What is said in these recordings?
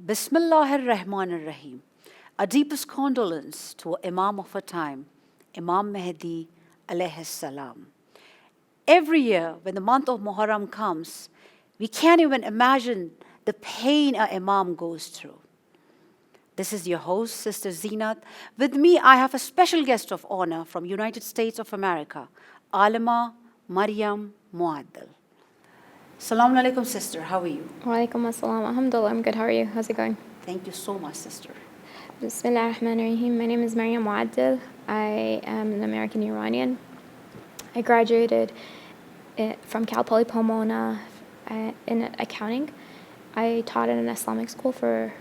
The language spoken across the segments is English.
Bismillahir Rahmanir Rahim. Our deepest condolence to Imam of our time, Imam Mahdi alayhi salam. Every year, when the month of Muharram comes, we can't even imagine the pain our Imam goes through. This is your host, Sister Zinat. With me, I have a special guest of honor from United States of America, Alima Maryam Muaddal. Assalamu alaikum, sister. How are you? Walaikum assalam. Alhamdulillah, I'm good. How are you? How's it going? Thank you so much, sister. Bismillah ar-Rahman ar-Rahim. My name is Muharram Muaddal. I am an American Iranian. I graduated from Cal Poly Pomona in accounting. I taught at an Islamic school for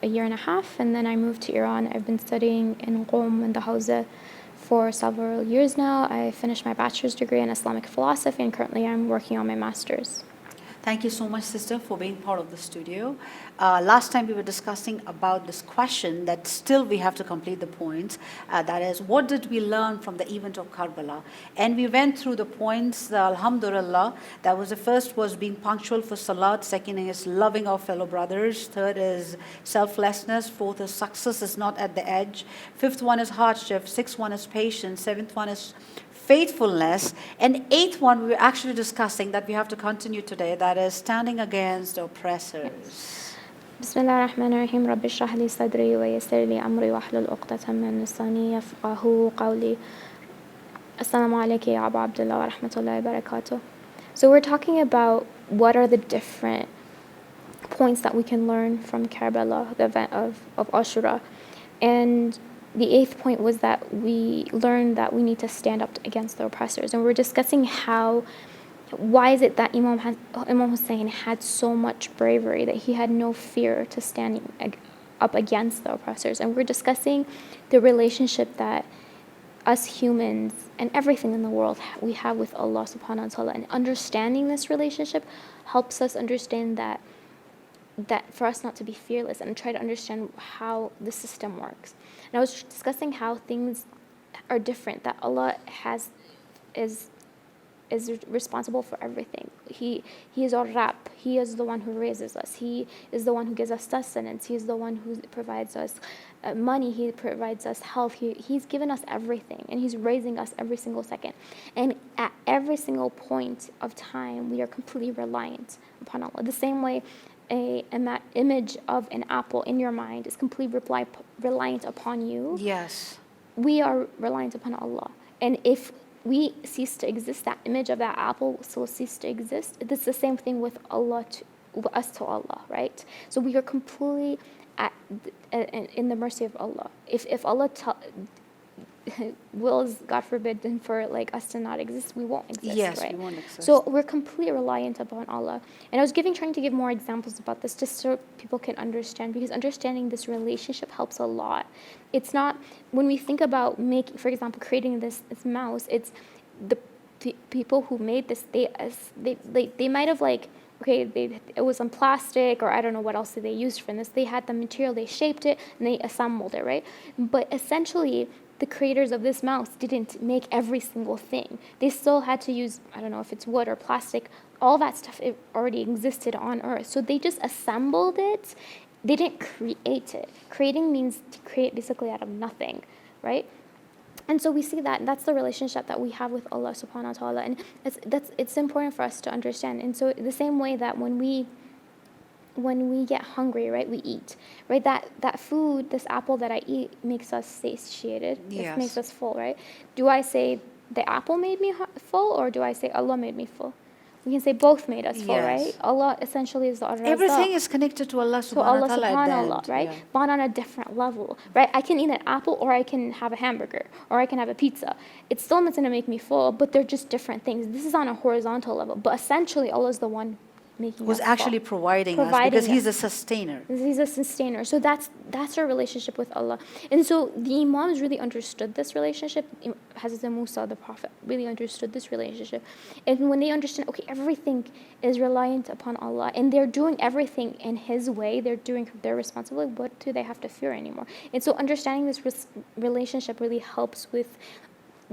a year and a half, and then I moved to Iran. I've been studying in Qom and the Hawza for several years now. I finished my bachelor's degree in Islamic philosophy, and currently I'm working on my master's. Thank you so much, sister, for being part of the studio. Last time we were discussing about this question that still we have to complete the points. That is, what did we learn from the event of Karbala? And we went through the points, alhamdulillah. That was the first was being punctual for salat. Second is loving our fellow brothers. Third is selflessness. Fourth is success is not at the edge. Fifth one is hardship. Sixth one is patience. Seventh one is faithfulness. And eighth one, we were actually discussing that we have to continue today, that is standing against oppressors. Bismillah ar-Rahman ar-Rahim. Rabbi shrah li sadri wa yassir li amri wa hlul uqdatan min lisani yafqahu qawli. Assalamu alaikum ya Abu Abdullah wa rahmatullahi wa barakatuh. So we're talking about what are the different points that we can learn from Karbala, the event of Ashura. And the eighth point was that we learned that we need to stand up against the oppressors. And we're discussing why is it that Imam Hussein had so much bravery, that he had no fear to stand up against the oppressors. And we're discussing the relationship that us humans and everything in the world we have with Allah subhanahu wa ta'ala. And understanding this relationship helps us understand that for us not to be fearless and try to understand how the system works. And I was discussing how things are different, that Allah is responsible for everything. He is our Rabb. He is the one who raises us. He is the one who gives us sustenance. He is the one who provides us money. He provides us health. He's given us everything, and He's raising us every single second. And at every single point of time, we are completely reliant upon Allah. The same way an image of an apple in your mind is completely reliant upon you. Yes. We are reliant upon Allah. And if we cease to exist, that image of that apple will cease to exist. It's the same thing with Allah, us to Allah, right? So we are completely in the mercy of Allah. If Allah wills, God forbid, then for us to not exist, we won't exist. Yes, right? we won't exist. So we're completely reliant upon Allah. And I was trying to give more examples about this just so people can understand, because understanding this relationship helps a lot. It's not, when we think about for example, creating this mouse, it's the people who made this, they might have it was on plastic, or I don't know what else they used for this. They had the material, they shaped it, and they assembled it, right? But essentially, the creators of this mouse didn't make every single thing. They still had to use, I don't know if it's wood or plastic, all that stuff it already existed on Earth. So they just assembled it. They didn't create it. Creating means to create basically out of nothing, right? And so we see that that's the relationship that we have with Allah subhanahu wa ta'ala. And it's important for us to understand. And so the same way that when we get hungry, right, we eat, right? That food, this apple that I eat, makes us satiated. Yes. It makes us full, right? Do I say the apple made me full, or do I say Allah made me full? We can say both made us full, Yes. right? Allah essentially is the Ar-Razzaq. Everything is connected to Allah subhanahu wa ta'ala. Right? Yeah. But on a different level, right? I can eat an apple, or I can have a hamburger, or I can have a pizza. It's still not going to make me full, but they're just different things. This is on a horizontal level, but essentially Allah is the one who's actually providing us, because He's a sustainer. He's a sustainer. So that's our relationship with Allah. And so the Imams really understood this relationship. Hazrat Musa, the Prophet, really understood this relationship. And when they understand, okay, everything is reliant upon Allah, and they're doing everything in His way, they're doing their responsibility, what do they have to fear anymore? And so understanding this relationship really helps with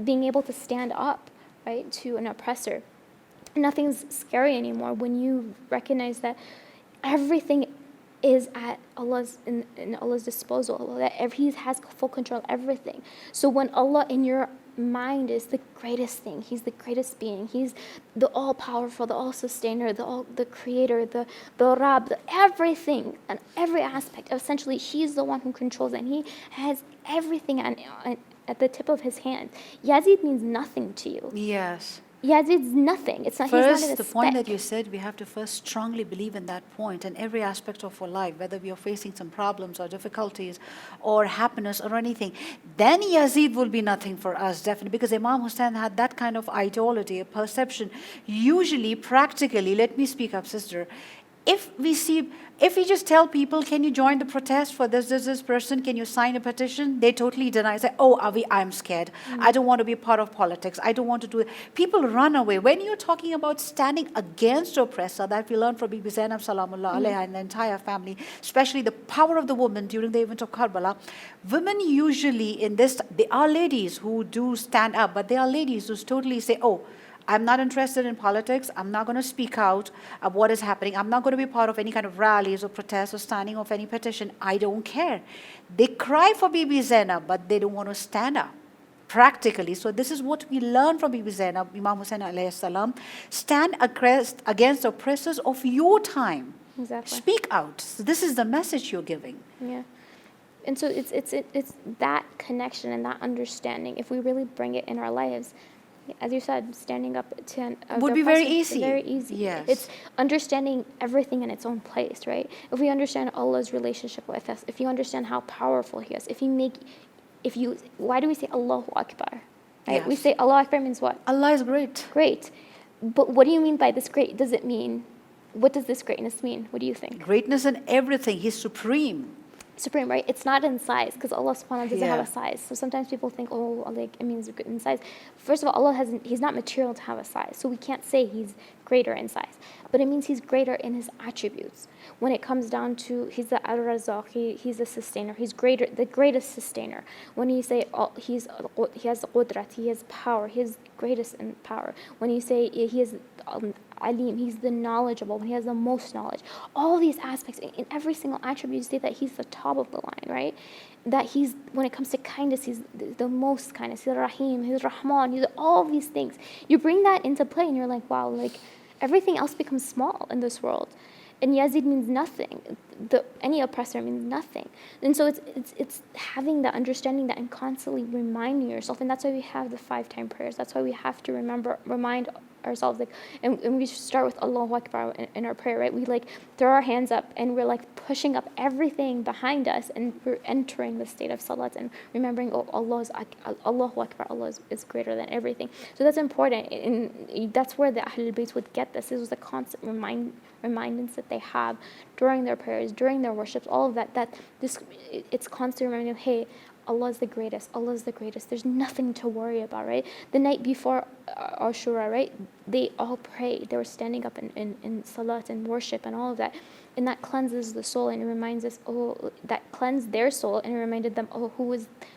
being able to stand up, right, to an oppressor. Nothing's scary anymore when you recognize that everything is at Allah's in Allah's disposal. That He has full control of everything. So when Allah in your mind is the greatest thing, He's the greatest being, He's the all powerful, the all sustainer, the creator, the Rab, everything and every aspect. Essentially, He's the one who controls, and He has everything at the tip of His hand. Yazid means nothing to you. Yes. Yazid's nothing. It's not. First, he's not the point that you said, we have to first strongly believe in that point in every aspect of our life, whether we are facing some problems or difficulties or happiness or anything. Then Yazid will be nothing for us, definitely, because Imam Hussein had that kind of ideology, a perception. Usually, practically, let me speak up, sister. If we just tell people, can you join the protest for this person? Can you sign a petition? They totally deny. Say, oh, I'm scared. I don't want to be part of politics. I don't want to do it. People run away. When you're talking about standing against oppressor, that we learned from Bibi Zainab Salamullah Alaiha and the entire family, especially the power of the woman during the event of Karbala, women usually in this, there are ladies who do stand up, but there are ladies who totally say, oh, I'm not interested in politics. I'm not going to speak out of what is happening. I'm not going to be part of any kind of rallies or protests or standing of any petition. I don't care. They cry for Bibi Zainab, but they don't want to stand up practically. So this is what we learn from Bibi Zainab, Imam Hussein alayhi salam. Stand against oppressors of your time. Exactly. Speak out. So this is the message you're giving. Yeah. And so it's that connection and that understanding. If we really bring it in our lives, as you said, standing up to would be very easy. Very easy. Yes. It's understanding everything in its own place, right? If we understand Allah's relationship with us, if you understand how powerful He is, why do we say Allahu Akbar? Right? Yes. We say Allahu Akbar means what? Allah is great. Great. But what do you mean by this great? What does this greatness mean? What do you think? Greatness in everything. He's supreme. Supreme, right? It's not in size, because Allah subhanahu wa ta'ala doesn't have Yeah. a size. So sometimes people think, oh, like it means in size. First of all, Allah He's not material to have a size. So we can't say He's greater in size. But it means He's greater in His attributes. When it comes down to He's the Ar-Razzaq, He's the sustainer. He's the greatest sustainer. When you say He has qudrat, He has power, He is greatest in power. When you say He is Alim, He's the knowledgeable, He has the most knowledge. All these aspects, in every single attribute, you say that He's the top of the line, right? That He's, when it comes to kindness, He's the most kindness. He's Rahim, He's Rahman, He's all these things. You bring that into play and you're like, wow, like everything else becomes small in this world. And Yazid means nothing. Any oppressor means nothing. And so it's having that understanding that and constantly reminding yourself. And that's why we have the 5-time prayers. That's why we have to remind ourselves, like, and we start with Allahu Akbar in our prayer, right? We like throw our hands up and we're like pushing up everything behind us, and we're entering the state of salat and remembering, oh, Allahu Akbar, Allah is greater than everything. So that's important, and that's where the Ahlul Bayt would get this. This was the constant remindance that they have during their prayers, during their worships, all of that. It's constant reminding them, hey, Allah is the greatest. Allah is the greatest. There's nothing to worry about, right? The night before Ashura, right? They all prayed. They were standing up in salat and worship and all of that. And that cleanses the soul, and it reminds us, that cleansed their soul, and it reminded them,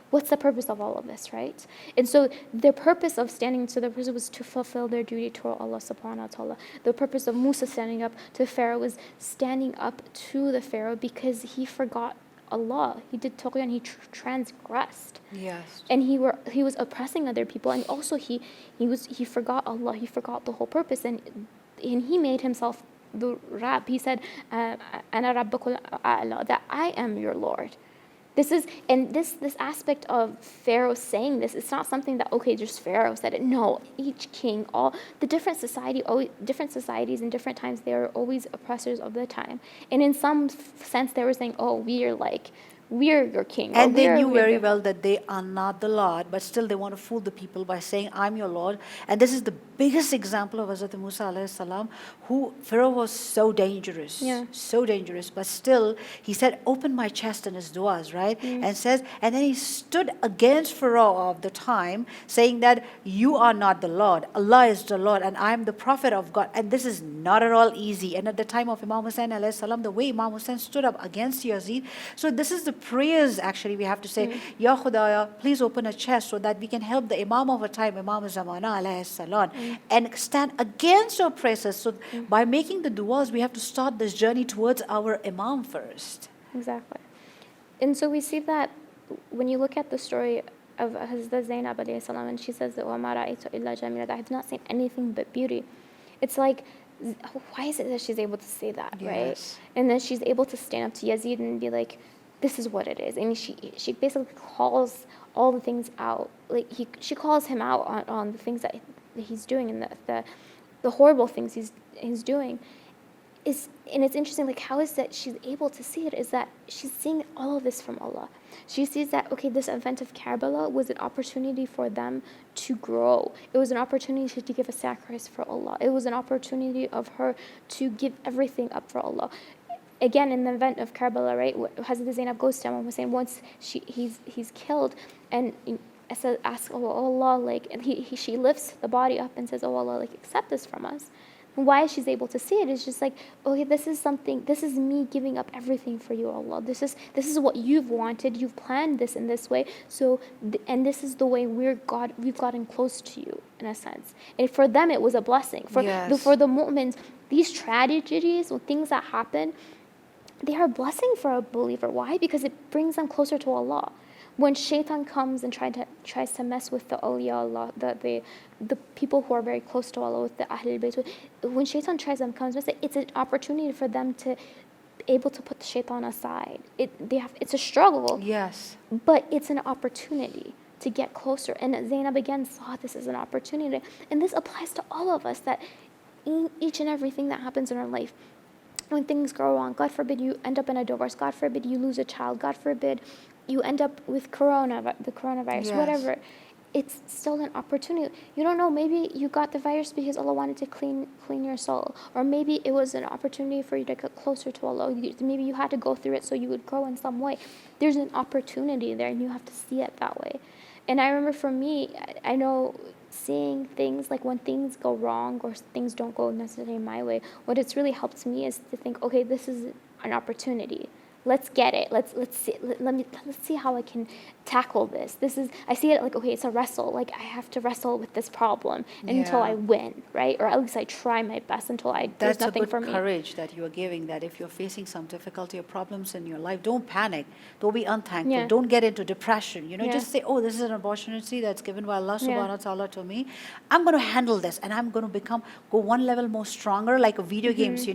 what's the purpose of all of this, right? And so the purpose of standing to the person was to fulfill their duty to Allah subhanahu wa ta'ala. The purpose of Musa standing up to Pharaoh was standing up to the Pharaoh because he forgot Allah. He did tughyan, he transgressed. Yes. And he was oppressing other people, and also he forgot Allah. He forgot the whole purpose, and he made himself the Rab. He said, "Ana Rabbukul A'la," that I am your Lord. This aspect of Pharaoh saying this, it's not something that, okay, just Pharaoh said it. No, each king, all the different societies in different times, they are always oppressors of the time. And in some sense, they were saying, oh, we're your king. And they knew very well that they are not the Lord, but still they want to fool the people by saying, I'm your Lord. And this is the biggest example of Hazrat Musa alayhi salam, who Pharaoh was so dangerous, but still he said, open my chest in his du'as, right? And then he stood against Pharaoh of the time, saying that you are not the Lord, Allah is the Lord, and I am the prophet of God. And this is not at all easy. And at the time of Imam Hussein alayhi salam, the way Imam Hussein stood up against Yazid, so this is the prayers, actually, we have to say, Ya Khudaya, please open a chest so that we can help the Imam of a time, Imam Zamana alayhi salam, and stand against your oppressors. So by making the du'as, we have to start this journey towards our Imam first. Exactly. And so we see that when you look at the story of Hazrat Zainab alayhi salam, and she says that وَمَا رَأَيْتُ إِلَّا جَمِيلًا, I have not seen anything but beauty. It's like, why is it that she's able to say that, right? Yes. And then she's able to stand up to Yazid and be like, this is what it is. And she basically calls all the things out. Like she calls him out on the things that he's doing and the horrible things he's doing. And it's interesting, like, how is that she's able to see it is that she's seeing all of this from Allah. She sees that, okay, this event of Karbala was an opportunity for them to grow. It was an opportunity to give a sacrifice for Allah. It was an opportunity of her to give everything up for Allah. Again, in the event of Karbala, right, Hazrat Zainab goes to Imam Hussein once he's killed, and asks, oh Allah, like, and she lifts the body up and says, oh Allah, like, accept this from us. Why she's able to see it is just like, okay, this is me giving up everything for you, Allah. This is what you've wanted. You've planned this in this way. So, and this is the way we've gotten close to you, in a sense. And for them, it was a blessing. For the mu'mins, these tragedies or things that happen, they are a blessing for a believer. Why? Because it brings them closer to Allah. When shaitan comes and tries to mess with the awliya Allah, the people who are very close to Allah, with the Ahlul Bayt, when shaitan comes, it's an opportunity for them to be able to put the shaitan aside. It's a struggle. Yes. But it's an opportunity to get closer. And Zainab again saw this as an opportunity. And this applies to all of us, that in each and everything that happens in our life, when things go wrong, God forbid you end up in a divorce, God forbid you lose a child, God forbid you end up with the coronavirus, yes. whatever, it's still an opportunity. You don't know, maybe you got the virus because Allah wanted to clean your soul, or maybe it was an opportunity for you to get closer to Allah. Maybe you had to go through it so you would grow in some way. There's an opportunity there, and you have to see it that way. And I remember for me, I know seeing things like when things go wrong or things don't go necessarily my way, what it's really helped me is to think, okay, this is an opportunity. Let's get it. Let's see how I can tackle this. I see it like, okay, it's a wrestle. Like, I have to wrestle with this problem until I win, right? Or at least I try my best until there's nothing for me. That's a good courage that you are giving, that if you're facing some difficulty or problems in your life, don't panic. Don't be unthankful. Yeah. Don't get into depression. Yeah. Just say, oh, this is an opportunity that's given by Allah subhanahu wa ta'ala to me. I'm going to handle this, and I'm going to go one level more stronger, like a video games, you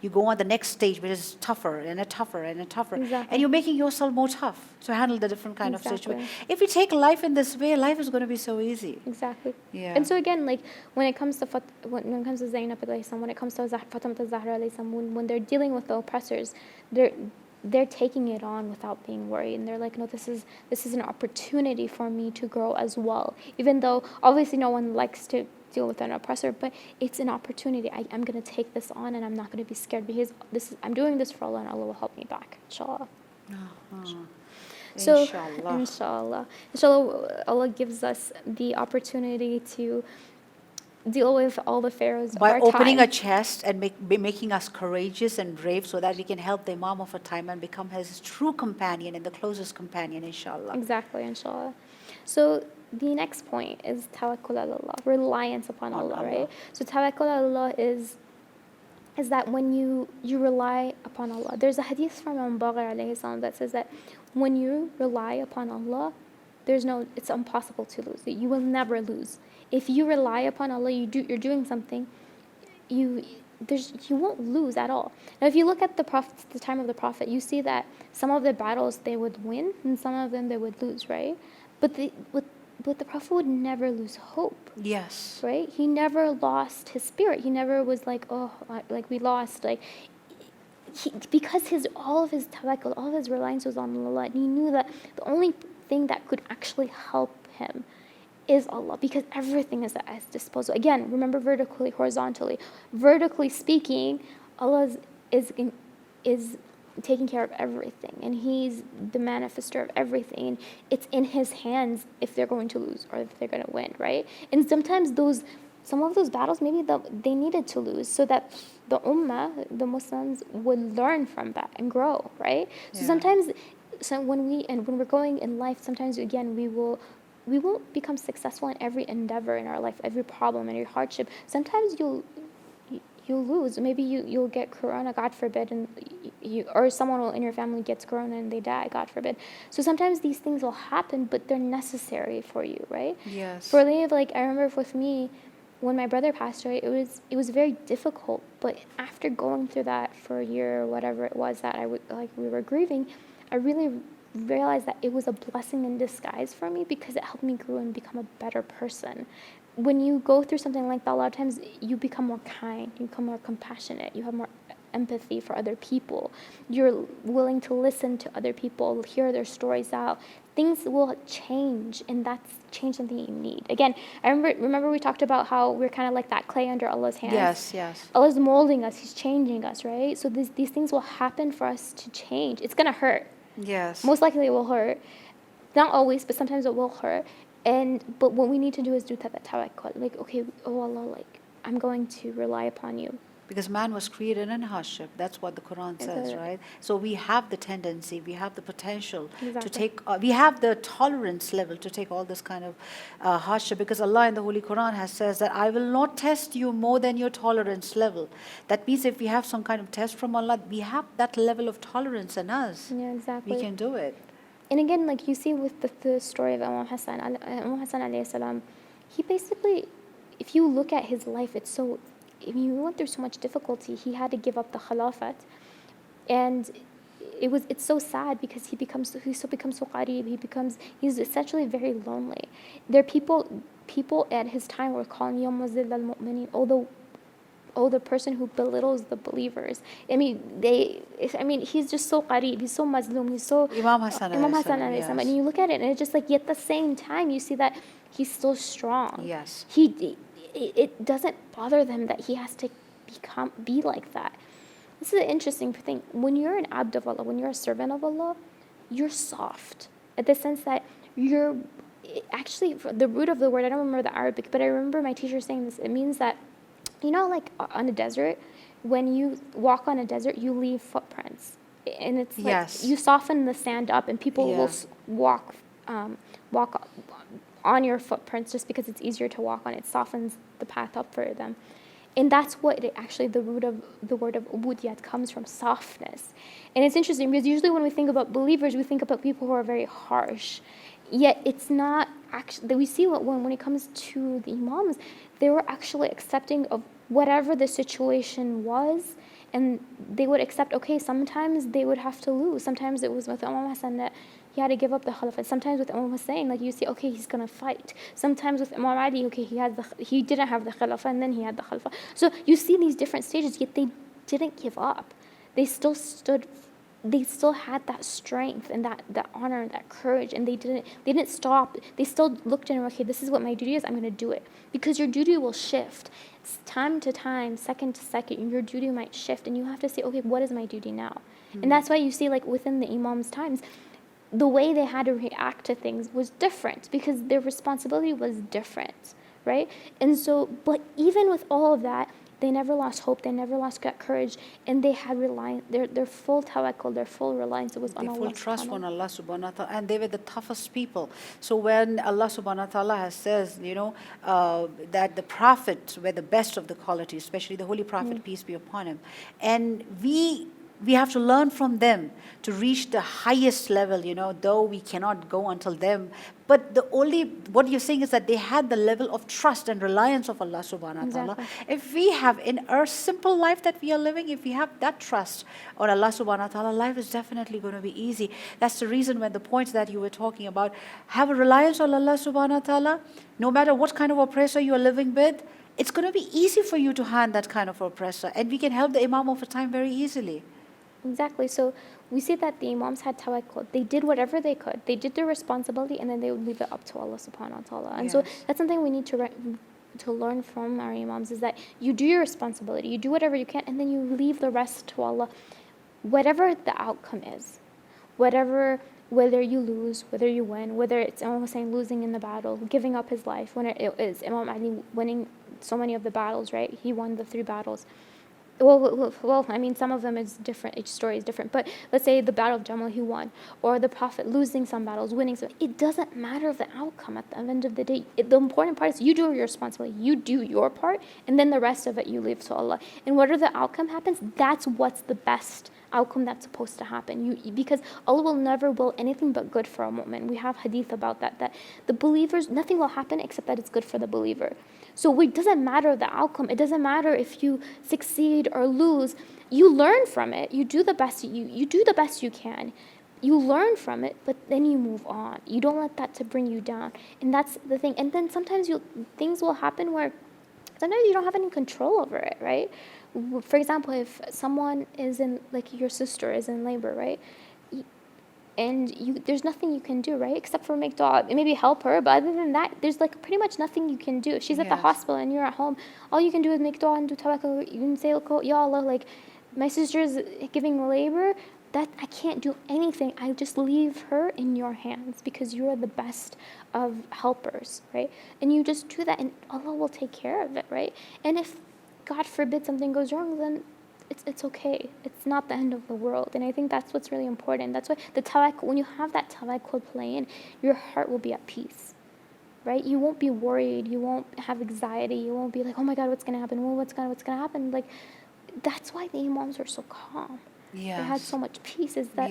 go on the next stage, which is tougher and tougher and tougher. Exactly. And you're making yourself more tough to handle the different kind of situation. If you take life in this way, life is going to be so easy. Exactly. Yeah. And so again, like when it comes to Zainab alayhi salam, when it comes to Fatima al-Zahra alayhi salam, when they're dealing with the oppressors, they're taking it on without being worried, and they're like, no, this is an opportunity for me to grow as well. Even though obviously no one likes to deal with an oppressor, but it's an opportunity. I'm going to take this on, and I'm not going to be scared, because I'm doing this for Allah, and Allah will help me back, inshallah. So, inshallah, Allah gives us the opportunity to deal with all the pharaohs of our time. By opening a chest and making us courageous and brave, so that we can help the Imam of a time and become his true companion and the closest companion, inshallah. Exactly, inshallah. So the next point is tawakkul ala Allah, reliance upon Allah, right? So tawakkul ala Allah is that when you rely upon Allah. There's a hadith from Imam Baqir alayhi salam that says that when you rely upon Allah, it's impossible to lose. You will never lose. If you rely upon Allah, you're doing something, you won't lose at all. Now, if you look at the time of the Prophet, you see that some of the battles they would win, and some of them they would lose, right? But the Prophet would never lose hope. Yes. Right? He never lost his spirit. He never was like, oh, like we lost. Like, because all of his tawakkul, all of his reliance was on Allah. And he knew that the only thing that could actually help him is Allah, because everything is at his disposal. Again, remember, vertically, horizontally. Vertically speaking, Allah is taking care of everything, and He's the manifester of everything. It's in His hands if they're going to lose or if they're going to win, right? And sometimes some of those battles, maybe they needed to lose so that the ummah, the Muslims, would learn from that and grow, right? So sometimes so when we're going in life, sometimes again we won't become successful in every endeavor in our life, every problem and every hardship. Sometimes you'll lose. Maybe you'll get corona, God forbid, and or someone in your family gets corona and they die, God forbid. So sometimes these things will happen, but they're necessary for you, right? Yes. For me, like I remember with me, when my brother passed away, it was very difficult. But after going through that for a year or whatever it was that we were grieving, I really realized that it was a blessing in disguise for me, because it helped me grow and become a better person. When you go through something like that, a lot of times you become more kind, you become more compassionate, you have more empathy for other people. You're willing to listen to other people, hear their stories out. Things will change, and that's change something you need. Again, I remember we talked about how we're kind of like that clay under Allah's hands. Yes, yes. Allah's molding us, He's changing us, right? So these things will happen for us to change. It's going to hurt. Yes. Most likely it will hurt. Not always, but sometimes it will hurt. But what we need to do is do that tawakkul. Like, okay, oh Allah, like, I'm going to rely upon you. Because man was created in hardship. That's what the Quran says, right? So we have the tendency, we have the potential to take, we have the tolerance level to take all this kind of hardship. Because Allah in the Holy Quran has says that I will not test you more than your tolerance level. That means if we have some kind of test from Allah, we have that level of tolerance in us. Yeah, exactly. We can do it. And again, like you see with the story of Imam Hassan alayhi salam, he basically, if you look at his life, he went through so much difficulty. He had to give up the Khilafat, and it's so sad because he becomes so qareeb. He's essentially very lonely. There are people at his time were calling him Mu'azzil al-Mu'minin, the person who belittles the believers. He's just so qareeb, he's so mazloom, he's so Imam Hassan alayhi salam. And you look at it, and it's just like, yet at the same time, you see that he's so strong. Yes. It doesn't bother them that he has to be like that. This is an interesting thing. When you're an abd of Allah, when you're a servant of Allah, you're soft. In the sense that you're actually, the root of the word, I don't remember the Arabic, but I remember my teacher saying this. It means that, like on a desert, when you walk on a desert, you leave footprints. And it's like, yes, you soften the sand up, and people will walk on your footprints just because it's easier to walk on. It softens the path up for them. And that's what the root of the word of ubudiyat comes from, softness. And it's interesting because usually when we think about believers, we think about people who are very harsh. Yet it's not actually, we see when it comes to the imams, they were actually accepting of whatever the situation was, and they would accept, okay, sometimes they would have to lose. Sometimes it was with Imam Hassan that he had to give up the Khilafah. Sometimes with Imam Hussein, like you see, okay, he's going to fight. Sometimes with Imam Ali, okay, he didn't have the Khilafah, and then he had the Khilafah. So you see these different stages, yet they didn't give up. They still had that strength and that honor and that courage, and they didn't stop. They still looked in, okay, this is what my duty is, I'm going to do it. Because your duty will shift. It's time to time, second to second, your duty might shift, and you have to say, okay, what is my duty now? And that's why you see, like, within the Imam's times, the way they had to react to things was different because their responsibility was different, right? And so, but even with all of that, they never lost hope, they never lost that courage, and they had their full tawakkul, their full reliance was on Allah. Full trust on Allah subhanahu wa ta'ala, and they were the toughest people. So when Allah subhanahu wa ta'ala has says, that the prophets were the best of the quality, especially the Holy Prophet, peace be upon him, and we have to learn from them to reach the highest level, though we cannot go until them. But what you're saying is that they had the level of trust and reliance of Allah subhanahu wa ta'ala. Exactly. If we have in our simple life that we are living, if we have that trust on Allah subhanahu wa ta'ala, life is definitely going to be easy. That's the reason when the points that you were talking about, have a reliance on Allah subhanahu wa ta'ala, no matter what kind of oppressor you are living with, it's going to be easy for you to hand that kind of oppressor. And we can help the Imam of a time very easily. Exactly. So we see that the Imams had tawakkul. They did whatever they could. They did their responsibility, and then they would leave it up to Allah subhanahu wa ta'ala. And so that's something we need to learn from our Imams, is that you do your responsibility, you do whatever you can, and then you leave the rest to Allah. Whatever the outcome is, whether you lose, whether you win, whether it's Imam Hussein losing in the battle, giving up his life, when it is Imam Ali winning so many of the battles, right? He won the 3 battles. Well, I mean, some of them is different. Each story is different. But let's say the Battle of Jamal, he won, or the Prophet losing some battles, winning some. It doesn't matter the outcome at the end of the day. The important part is you do your responsibility. You do your part, and then the rest of it you leave to Allah. And whatever the outcome happens, that's what's the best outcome that's supposed to happen. Because Allah will never will anything but good for a mu'min. We have hadith about that. That the believers, nothing will happen except that it's good for the believer. So it doesn't matter the outcome. It doesn't matter if you succeed or lose. You learn from it. You do the best you do the best you can. You learn from it, but then you move on. You don't let that to bring you down. And that's the thing. And then sometimes things will happen where sometimes you don't have any control over it, right? For example, if someone is in, like your sister is in labor, right? And there's nothing you can do, right? Except for make dua, maybe help her. But other than that, there's like pretty much nothing you can do. If she's at the hospital and you're at home, all you can do is make dua and do tawakkul. You can say, Ya Allah, like my sister's giving labor, that I can't do anything. I just leave her in your hands because you are the best of helpers, right? And you just do that and Allah will take care of it, right? And if, God forbid, something goes wrong, then it's okay. It's not the end of the world. And I think that's what's really important. That's why the tawakkul, when you have that tawakkul playing, your heart will be at peace, right? You won't be worried. You won't have anxiety. You won't be like, oh my God, what's going to happen? Well, what's going to happen? Like, that's why the imams are so calm. Yes. They had so much peace. Is that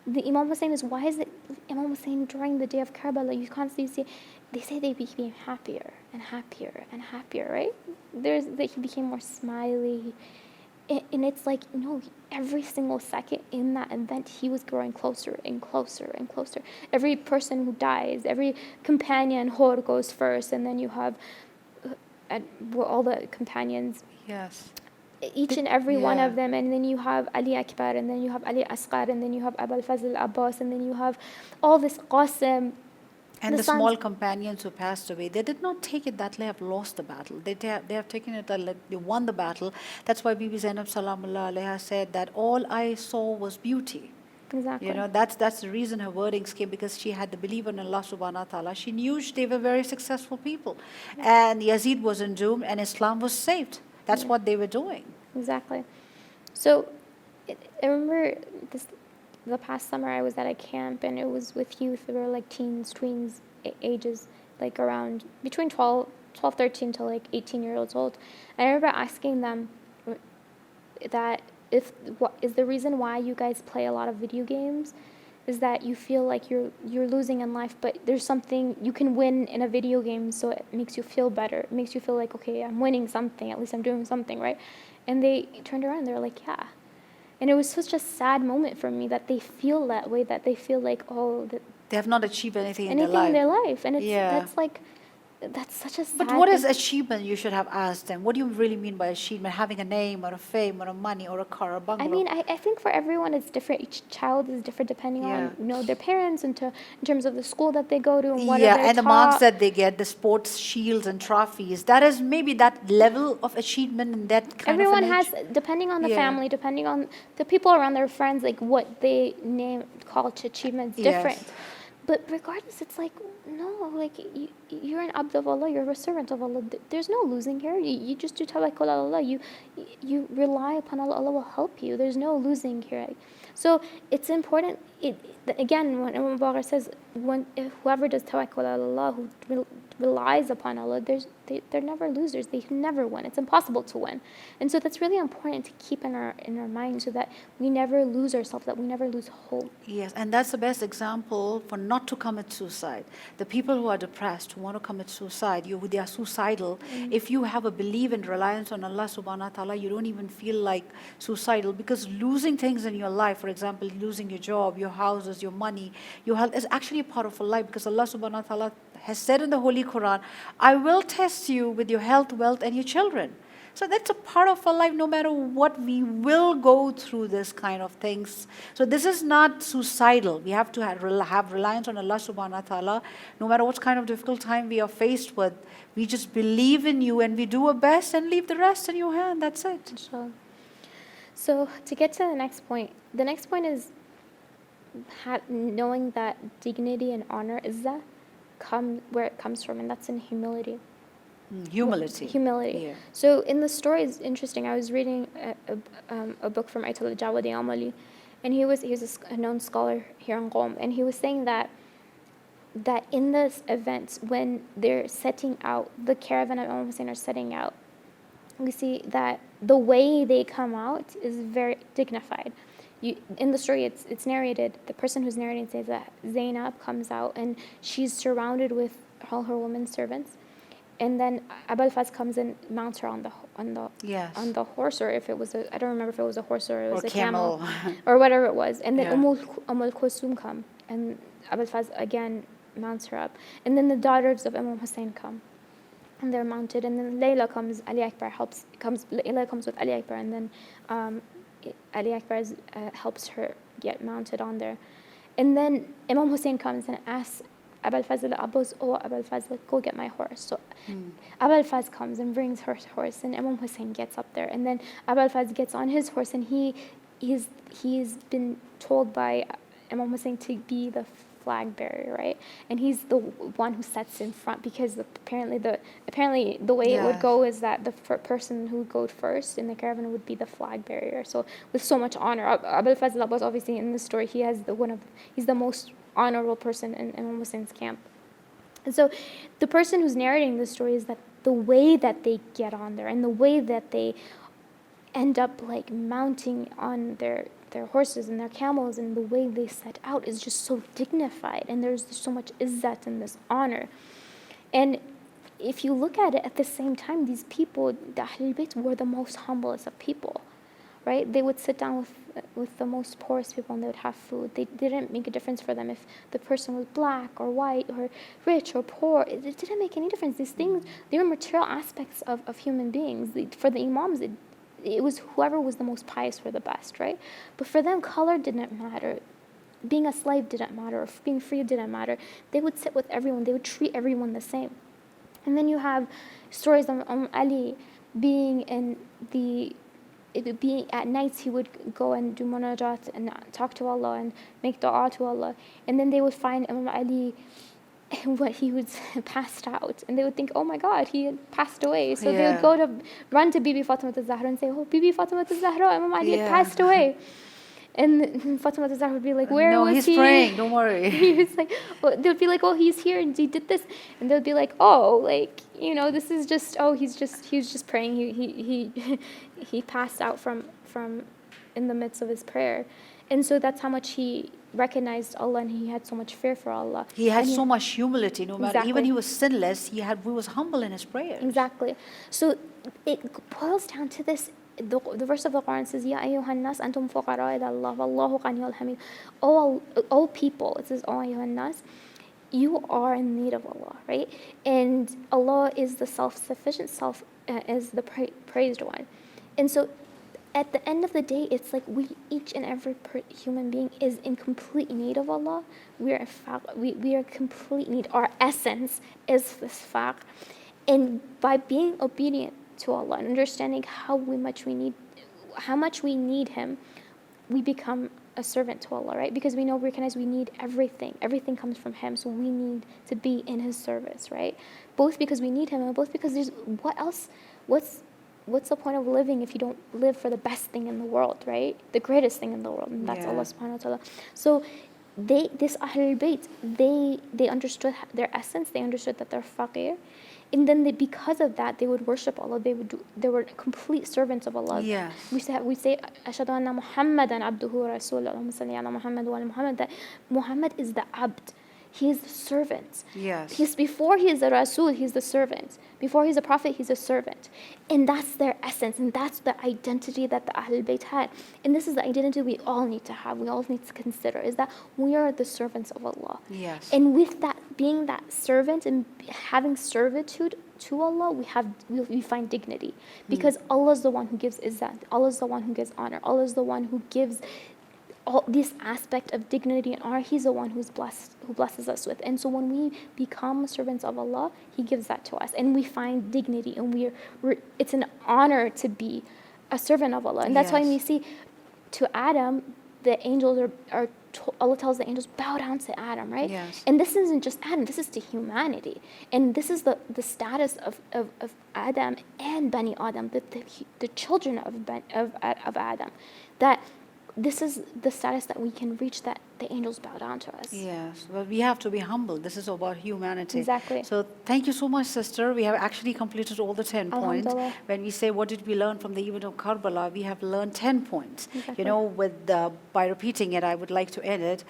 the Imam was saying is, why is it Imam was saying during the day of Karbala, you constantly see, they say they became happier and happier and happier, right? He became more smiley. And it's like, every single second in that event, he was growing closer and closer and closer. Every person who dies, every companion, Hor goes first, and then you have all the companions. Yes. Each and every one of them, and then you have Ali Akbar, and then you have Ali Asghar, and then you have Abul Fazl Abbas, and then you have all this Qasim. And the small companions who passed away, they did not take it that they have lost the battle. They have taken it that they won the battle. That's why Bibi Zainab Salamullah Alaiha said that all I saw was beauty. Exactly. That's the reason her wordings came, because she had the belief in Allah subhanahu wa ta'ala. She knew they were very successful people. And Yazid wasn't doomed and Islam was saved. That's what they were doing. Exactly. So I remember the past summer I was at a camp, and it was with youth. They were like teens, tweens ages, like around between 12, 13 to like 18-year-olds old. And I remember asking them that what is the reason why you guys play a lot of video games is that you feel like you're losing in life, but there's something you can win in a video game, so it makes you feel better. It makes you feel like, okay, I'm winning something, at least I'm doing something, right? And they turned around and they were like, yeah. And it was such a sad moment for me that they feel that way, that they feel like, they have not achieved anything in their life. And that's such a sad But what is achievement? You should have asked them. What do you really mean by achievement? Having a name or a fame or a money or a car or a bungalow? I mean, I think for everyone it's different. Each child is different depending on their parents and in terms of the school that they go to and what they're and the taught. marks that they get, the sports shields and trophies. That is maybe that level of achievement and that kind Everyone of has, depending on the family, depending on the people around their friends, like what they call achievements different. Yes. But regardless, it's like, no, like you're an abd of Allah, you're a servant of Allah. There's no losing here. You just do tawakkul ala Allah. You rely upon Allah. Allah will help you. There's no losing here. So it's important. Again, when Imam Bagher says, whoever does tawakkul ala Allah, who relies upon Allah, they're never losers. They can never win. It's impossible to win. And so that's really important to keep in our mind, so that we never lose ourselves, that we never lose hope. Yes, and that's the best example for not to commit suicide. The people who are depressed, who want to commit suicide, they are suicidal. If you have a belief and reliance on Allah subhanahu wa ta'ala, you don't even feel like suicidal, because losing things in your life, for example, losing your job, your houses, your money, your health, is actually a part of a life, because Allah subhanahu wa ta'ala has said in the Holy Quran, I will test you with your health, wealth, and your children. So that's a part of our life. No matter what, we will go through this kind of things. So this is not suicidal. We have to have reliance on Allah subhanahu wa ta'ala. No matter what kind of difficult time we are faced with, we just believe in you and we do our best and leave the rest in your hand. That's it. Inshallah. So to get to the next point is knowing that dignity and honor is where it comes from, and that's in humility. Humility. Humility. Yeah. So in the story, it's interesting. I was reading a book from Ayatollah Jawadi Amali, and he's a known scholar here in Qom, and he was saying that in this event, when they're setting out, the caravan of Imam Hussein are setting out, we see that the way they come out is very dignified. In the story, it's narrated, the person who's narrating says that Zainab comes out and she's surrounded with all her women servants, and then Abul Faz comes and mounts her on the horse, or if it was I don't remember if it was a horse or it was a camel or whatever it was, and then Umm Kulsum come, and Abul Faz again mounts her up, and then the daughters of Imam Hussein come, and they're mounted, and then Layla comes. Layla comes with Ali Akbar, and then Ali Akbar helps her get mounted on there, and then Imam Hussein comes and asks Abul Fazl Abbas, "Oh, Abul Fazl, go get my horse." So Abul Faz comes and brings her horse, and Imam Hussein gets up there, and then Abul Faz gets on his horse, and he's been told by Imam Hussein to be the flag bearer, right? And he's the one who sets in front, because apparently the way it would go is that the person who would go first in the caravan would be the flag bearer. So with so much honor, Abul Fazl Abbas, obviously in the story, he's the most honorable person in Imam Hussein's camp. And so the person who's narrating the story is that the way that they get on there and the way that they end up like mounting on their horses and their camels, and the way they set out is just so dignified, and there's so much izzat and this honor. And if you look at it at the same time, these people, the Ahlul Bayt, were the most humblest of people, right? They would sit down with the most poorest people and they would have food. They didn't make a difference for them if the person was black or white or rich or poor. It didn't make any difference. These things, they were material aspects of human beings. For the Imams, it was whoever was the most pious were the best, right? But for them, color didn't matter. Being a slave didn't matter. Or being free didn't matter. They would sit with everyone. They would treat everyone the same. And then you have stories of Ali being at nights, he would go and do munajat and talk to Allah and make dua to Allah. And then they would find Imam Ali, what he was passed out, and they would think, oh my God, he had passed away. So they would run to Bibi Fatima al-Zahra and say, oh, Bibi Fatima al-Zahra, Imam Ali had passed away. And Fatima al-Zahra would be like, where was he? No, he's praying, don't worry. He was like, they'd be like, oh, he's here and he did this. And they'd be like, oh, like, this is just, he was just praying. He passed out from in the midst of his prayer. And so that's how much he recognized Allah, and he had so much fear for Allah. He had so much humility, no matter, even he was sinless, he was humble in his prayers. Exactly. So it boils down to this. The verse of the Quran says, Ya ayyuhan nas antum fuqara ila Allah wallahu ghaniyul hamid. All people, it says, O ayyuhan nas, you are in need of Allah, right? And Allah is the self-sufficient, is the praised one. And so at the end of the day, it's like each and every human being is in complete need of Allah. We are complete need. Our essence is this faqr. And by being obedient to Allah and understanding how much we need Him, we become a servant to Allah, right? Because we recognize we need everything. Everything comes from Him, so we need to be in His service, right? Both because we need Him, and both because what's the point of living if you don't live for the best thing in the world, right? The greatest thing in the world, and that's Allah subhanahu wa ta'ala. So this Ahlul Bayt, they understood their essence, they understood that they're faqir, and then because of that, they would worship Allah. They were complete servants of Allah. Yes. We say Ashhadu anna Muhammadan abduhu wa rasuluhu, Allahumma salli ala Muhammad wa ala Muhammad, that Muhammad is the abd. He is the servant. Yes. Before he is a Rasul, he's the servant. Before he's a prophet, he's a servant. And that's their essence, and that's the identity that the Ahlul Bayt had. And this is the identity we all need to have, we all need to consider, is that we are the servants of Allah. Yes. And with that, being that servant and having servitude to Allah, we find dignity. Because Allah is the one who gives izzat. Allah is the one who gives honor. Allah is the one who gives all this aspect of dignity and honor. He's the one who blesses us with. And so when we become servants of Allah, He gives that to us, and we find dignity, and it's an honor to be a servant of Allah. And that's why we see to Adam, the angels are Allah tells the angels, bow down to Adam, right? Yes. And this isn't just Adam, this is to humanity. And this is the status of Adam and Bani Adam, the children of Adam. That this is the status that we can reach, that the angels bow down to us. Yes, well, we have to be humble. This is about humanity. Exactly. So thank you so much, sister. We have actually completed all the 10 points. Alhamdulillah. When we say what did we learn from the event of Karbala, we have learned 10 points. Exactly. You know, by repeating it, I would like to end it.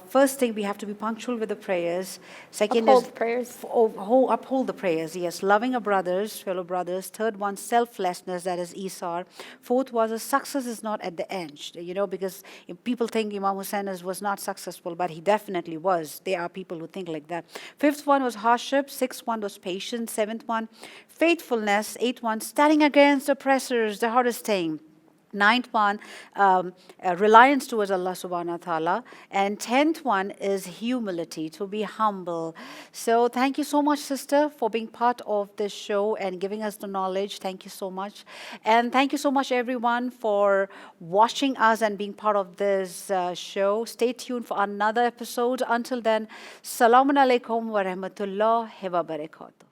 First thing, we have to be punctual with the prayers. Second Uphold is prayers. uphold the prayers. Yes, loving our brothers, fellow brothers. Third one, selflessness, that is Isar. Fourth was success is not at the end. You know, because people think Imam Hussein was not successful, but he definitely was. There are people who think like that. Fifth one was hardship. Sixth one was patience. Seventh one, faithfulness. Eighth one, standing against oppressors, the hardest thing. Ninth one, reliance towards Allah subhanahu wa ta'ala. And 10th one is humility, to be humble. So thank you so much, sister, for being part of this show and giving us the knowledge. Thank you so much. And thank you so much, everyone, for watching us and being part of this show. Stay tuned for another episode. Until then, Assalamu alaikum wa rahmatullahi wa barakatuh.